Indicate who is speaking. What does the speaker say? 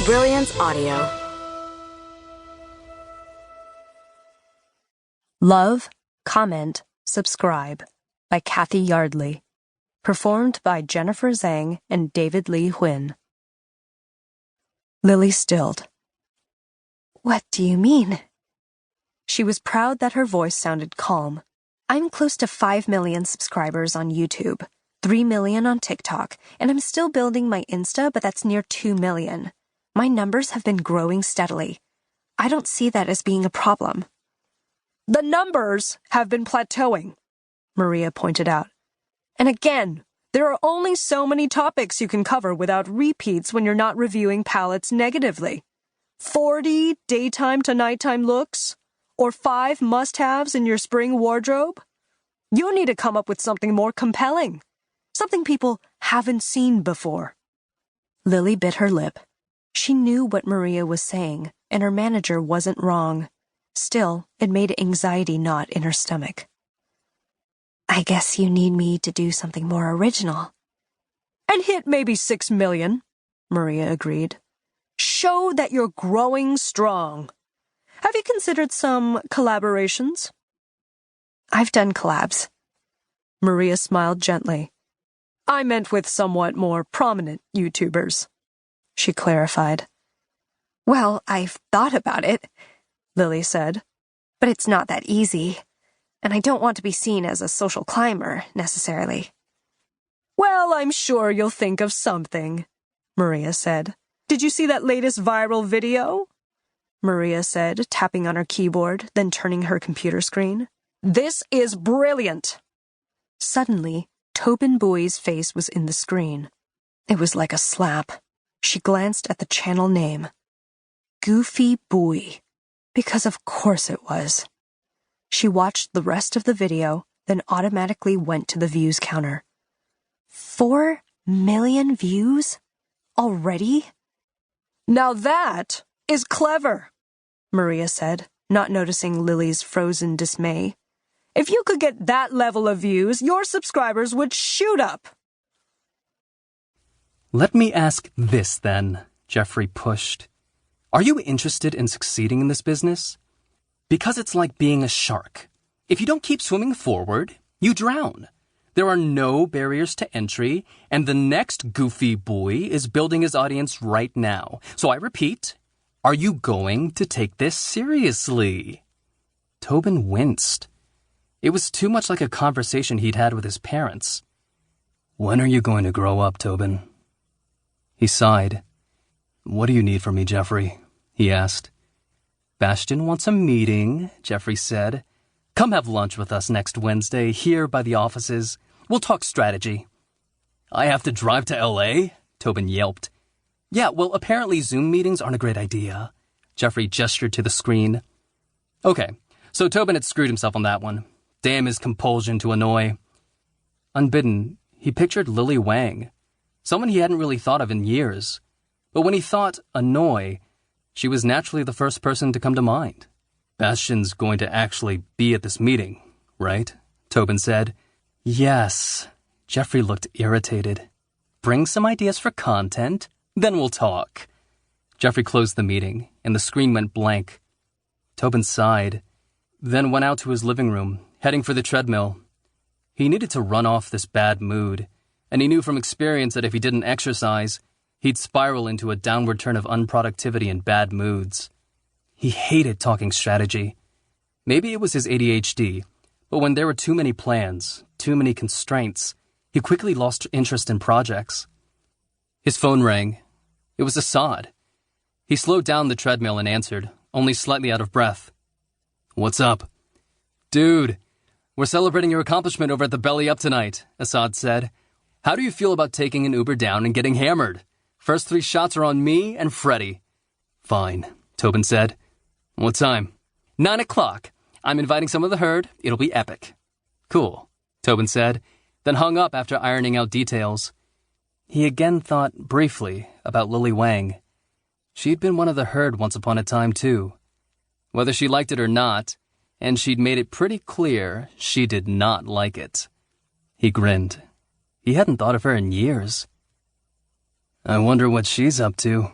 Speaker 1: Brilliance Audio.
Speaker 2: Love, Comment, Subscribe by Cathy Yardley. Performed by Jennifer Zhang and David Lee Huynh. Lily stilled. What do you mean? She was proud that her voice sounded calm. I'm close to 5 million subscribers on YouTube, 3 million on TikTok, and I'm still building my Insta, but that's near 2 million. My numbers have been growing steadily. I don't see that as being a problem. The numbers have been plateauing, Maria pointed out. And again, there are only so many topics you can cover without repeats when you're not reviewing palettes negatively. 40 daytime to nighttime looks? Or 5 must-haves in your spring wardrobe? You need to come up with something more compelling. Something people haven't seen before. Lily bit her lip. She knew what Maria was saying, and her manager wasn't wrong. Still, it made anxiety knot in her stomach. I guess you need me to do something more original. And hit maybe 6 million, Maria agreed. Show that you're growing strong. Have you considered some collaborations? I've done collabs. Maria smiled gently. I meant with somewhat more prominent YouTubers, she clarified. Well, I've thought about it, Lily said, but it's not that easy, and I don't want to be seen as a social climber, necessarily. Well, I'm sure you'll think of something, Maria said. Did you see that latest viral video? Maria said, tapping on her keyboard, then turning her computer screen. This is brilliant! Suddenly, Tobin Bui's face was in the screen. It was like a slap. She glanced at the channel name. Goofy Bui. Because of course it was. She watched the rest of the video, then automatically went to the views counter. 4 million views? Already? Now that is clever, Maria said, not noticing Lily's frozen dismay. If you could get that level of views, your subscribers would shoot up.
Speaker 3: Let me ask this then, Jeffrey pushed. Are you interested in succeeding in this business? Because it's like being a shark. If you don't keep swimming forward, you drown. There are no barriers to entry, and the next Goofy Bui is building his audience right now. So I repeat, are you going to take this seriously? Tobin winced. It was too much like a conversation he'd had with his parents. When are you going to grow up, Tobin? He sighed. What do you need from me, Jeffrey? He asked. Bastion wants a meeting, Jeffrey said. Come have lunch with us next Wednesday here by the offices. We'll talk strategy. I have to drive to L.A.? Tobin yelped. Yeah, well, apparently Zoom meetings aren't a great idea. Jeffrey gestured to the screen. Okay, so Tobin had screwed himself on that one. Damn his compulsion to annoy. Unbidden, he pictured Lily Wang, someone he hadn't really thought of in years. But when he thought annoy, she was naturally the first person to come to mind. Bastion's going to actually be at this meeting, right? Tobin said. Yes. Jeffrey looked irritated. Bring some ideas for content, then we'll talk. Jeffrey closed the meeting, and the screen went blank. Tobin sighed, then went out to his living room, heading for the treadmill. He needed to run off this bad mood, and he knew from experience that if he didn't exercise, he'd spiral into a downward turn of unproductivity and bad moods. He hated talking strategy. Maybe it was his ADHD, but when there were too many plans, too many constraints, he quickly lost interest in projects. His phone rang. It was Assad. He slowed down the treadmill and answered, only slightly out of breath. What's up? Dude, we're celebrating your accomplishment over at the Belly Up tonight, Assad said. How do you feel about taking an Uber down and getting hammered? First 3 shots are on me and Freddie. Fine, Tobin said. What time? 9 o'clock. I'm inviting some of the herd. It'll be epic. Cool, Tobin said, then hung up after ironing out details. He again thought briefly about Lily Wang. She'd been one of the herd once upon a time, too. Whether she liked it or not, and she'd made it pretty clear she did not like it. He grinned. He hadn't thought of her in years. I wonder what she's up to,